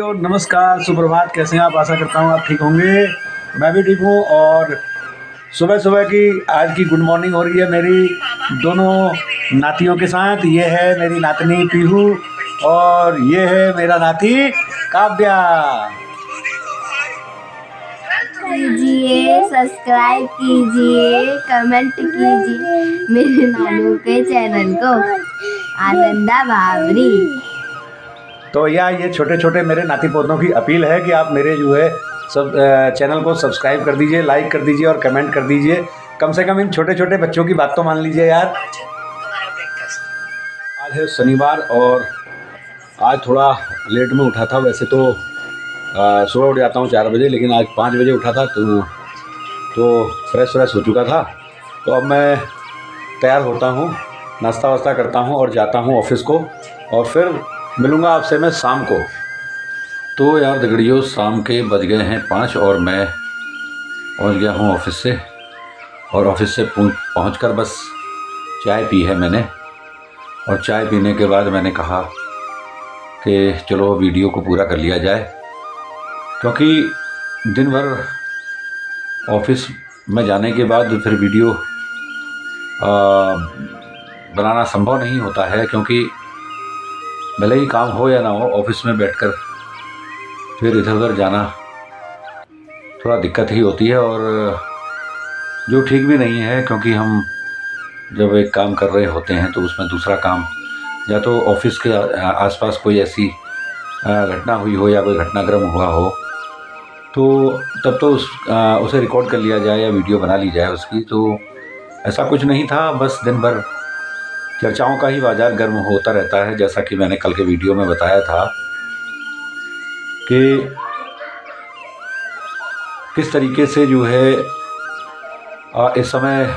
और नमस्कार, सुप्रभात। कैसे हैं आप? आशा करता हूँ आप ठीक होंगे। मैं भी ठीक हूँ। और सुबह सुबह की आज की गुड मॉर्निंग हो रही है मेरी दोनों नातियों के साथ। ये है मेरी नातनी पीहू और ये है मेरा नाती काव्या। कीजिए, सब्सक्राइब कीजिए, कमेंट कीजिए मेरे नानू के चैनल को आनंदा बावरी। तो ये छोटे छोटे मेरे नाती पोतों की अपील है कि आप मेरे जो है सब चैनल को सब्सक्राइब कर दीजिए, लाइक कर दीजिए और कमेंट कर दीजिए। कम से कम इन छोटे छोटे बच्चों की बात तो मान लीजिए यार। आज है शनिवार और आज थोड़ा लेट में उठा था। वैसे तो सुबह उठ जाता हूँ 4 बजे, लेकिन आज 5 बजे उठा था तो फ्रेश हो चुका था। तो अब मैं तैयार होता हूँ, नाश्ता वास्ता करता हूँ और जाता हूँ ऑफिस को, और फिर मिलूँगा आपसे मैं शाम को। तो यार दगड़ियों, शाम के बज गए हैं 5 और मैं पहुँच गया हूँ ऑफिस से। और ऑफिस से पहुँचकर बस चाय पी है मैंने, और चाय पीने के बाद मैंने कहा कि चलो वीडियो को पूरा कर लिया जाए, क्योंकि दिन भर ऑफिस में जाने के बाद फिर वीडियो बनाना संभव नहीं होता है, क्योंकि भले ही काम हो या ना हो, ऑफिस में बैठकर फिर इधर उधर जाना थोड़ा दिक्कत ही होती है, और जो ठीक भी नहीं है, क्योंकि हम जब एक काम कर रहे होते हैं तो उसमें दूसरा काम, या तो ऑफिस के आसपास कोई ऐसी घटना हुई हो या कोई घटनाक्रम हुआ हो, तो तब तो उसे रिकॉर्ड कर लिया जाए या वीडियो बना ली जाए उसकी। तो ऐसा कुछ नहीं था, बस दिन भर चर्चाओं का ही बाजार गर्म होता रहता है। जैसा कि मैंने कल के वीडियो में बताया था कि किस तरीके से जो है इस समय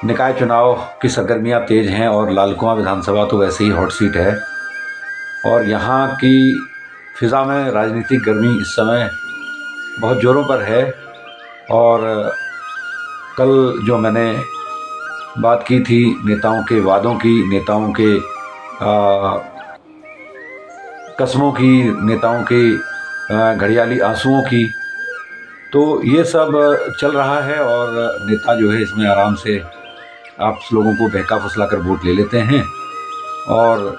निकाय चुनाव की सरगर्मियां तेज हैं, और लालकुआं विधानसभा तो वैसे ही हॉट सीट है, और यहाँ की फिज़ा में राजनीतिक गर्मी इस समय बहुत ज़ोरों पर है। और कल जो मैंने बात की थी नेताओं के वादों की, नेताओं के कस्मों की, नेताओं के घड़ियाली आंसुओं की, तो ये सब चल रहा है। और नेता जो है इसमें आराम से आप लोगों को बहका फुसला कर वोट ले लेते हैं, और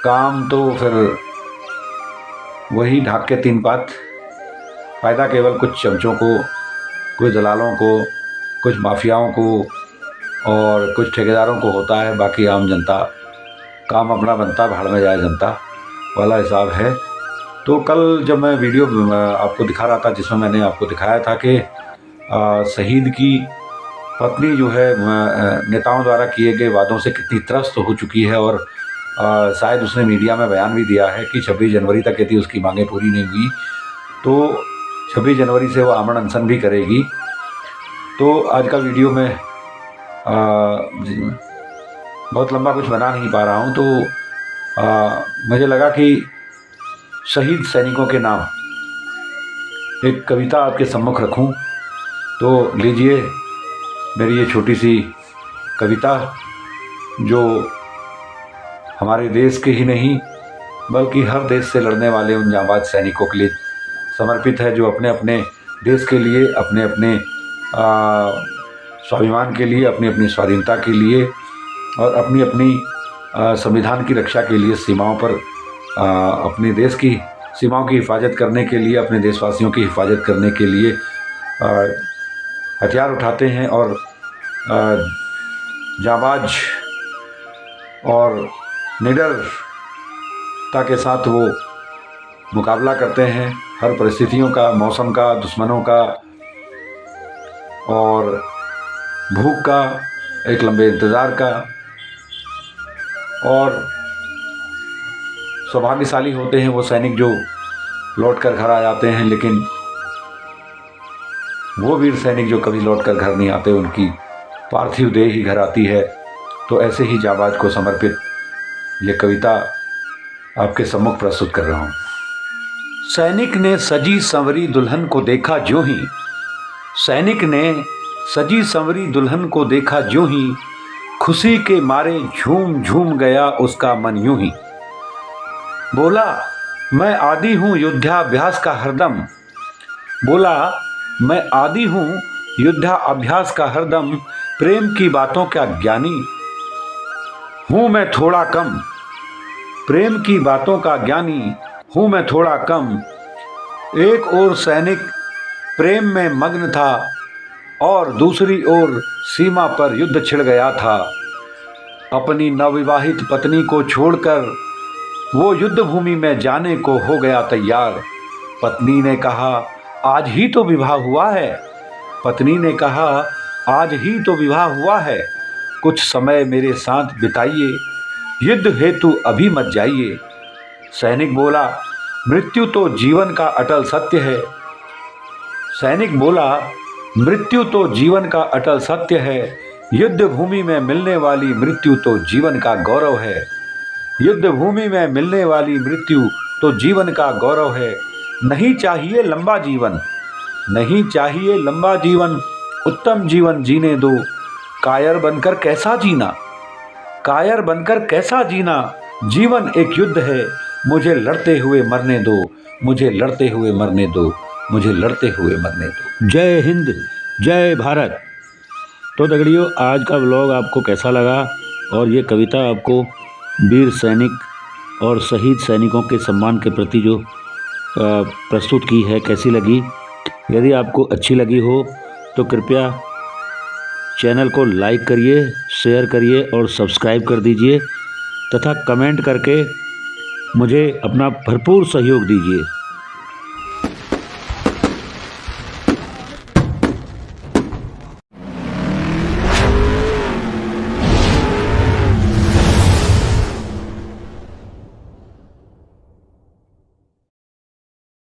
काम तो फिर वही ढाक के 3 पात। फ़ायदा केवल कुछ चमचों को, कुछ दलालों को, कुछ माफियाओं को और कुछ ठेकेदारों को होता है। बाकी आम जनता काम अपना बनता, भाड़ में जाए जनता वाला हिसाब है। तो कल जब मैं वीडियो आपको दिखा रहा था, जिसमें मैंने आपको दिखाया था कि शहीद की पत्नी जो है नेताओं द्वारा किए गए वादों से कितनी त्रस्त हो चुकी है, और शायद उसने मीडिया में बयान भी दिया है कि 26 जनवरी तक यदि उसकी मांगें पूरी नहीं हुई तो 26 जनवरी से वो आमरण अनशन भी करेगी। तो आज का वीडियो में बहुत लंबा कुछ बना नहीं पा रहा हूँ, तो मुझे लगा कि शहीद सैनिकों के नाम एक कविता आपके सम्मुख रखूं। तो लीजिए मेरी ये छोटी सी कविता, जो हमारे देश के ही नहीं बल्कि हर देश से लड़ने वाले उन जांबाज सैनिकों के लिए समर्पित है, जो अपने अपने देश के लिए, अपने अपने स्वाभिमान के लिए, अपनी अपनी स्वाधीनता के लिए और अपनी अपनी संविधान की रक्षा के लिए सीमाओं पर अपने देश की सीमाओं की हिफाजत करने के लिए, अपने देशवासियों की हिफाजत करने के लिए हथियार उठाते हैं, और जांबाज और निडरता के साथ वो मुकाबला करते हैं हर परिस्थितियों का, मौसम का, दुश्मनों का और भूख का, एक लंबे इंतज़ार का। और सौभाग्यशाली होते हैं वो सैनिक जो लौट कर घर आ जाते हैं, लेकिन वो वीर सैनिक जो कभी लौट कर घर नहीं आते, उनकी पार्थिव देह ही घर आती है। तो ऐसे ही जांबाज को समर्पित ये कविता आपके सम्मुख प्रस्तुत कर रहा हूँ। सैनिक ने सजी संवरी दुल्हन को देखा ज्यों ही, सैनिक ने सजी संवरी दुल्हन को देखा ज्यों ही, खुशी के मारे झूम झूम गया उसका मन यूं ही। बोला मैं आदी हूँ युद्धाभ्यास का हरदम। बोला, मैं आदी हूँ युद्धाभ्यास का हरदम, प्रेम की बातों का ज्ञानी हूँ मैं थोड़ा कम। प्रेम की बातों का ज्ञानी हूँ मैं थोड़ा कम। एक ओर सैनिक प्रेम में मग्न था और दूसरी ओर सीमा पर युद्ध छिड़ गया था। अपनी नवविवाहित पत्नी को छोड़कर वो युद्ध भूमि में जाने को हो गया तैयार। पत्नी ने कहा, आज ही तो विवाह हुआ है। पत्नी ने कहा, आज ही तो विवाह हुआ है, कुछ समय मेरे साथ बिताइए, युद्ध हेतु अभी मत जाइए। सैनिक बोला, मृत्यु तो जीवन का अटल सत्य है। सैनिक बोला, मृत्यु तो जीवन का अटल सत्य है। युद्ध भूमि में मिलने वाली मृत्यु तो जीवन का गौरव है। युद्ध भूमि में मिलने वाली मृत्यु तो जीवन का गौरव है। नहीं चाहिए लंबा जीवन, नहीं चाहिए लंबा जीवन, उत्तम जीवन जीने दो। कायर बनकर कैसा जीना, कायर बनकर कैसा जीना। जीवन एक युद्ध है, मुझे लड़ते हुए मरने दो, मुझे लड़ते हुए मरने दो, मुझे लड़ते हुए मरने दो। जय हिंद, जय भारत। तो दगड़ियों, आज का व्लॉग आपको कैसा लगा और ये कविता आपको वीर सैनिक और शहीद सैनिकों के सम्मान के प्रति जो प्रस्तुत की है, कैसी लगी? यदि आपको अच्छी लगी हो तो कृपया चैनल को लाइक करिए, शेयर करिए और सब्सक्राइब कर दीजिए तथा कमेंट करके मुझे अपना भरपूर सहयोग दीजिए।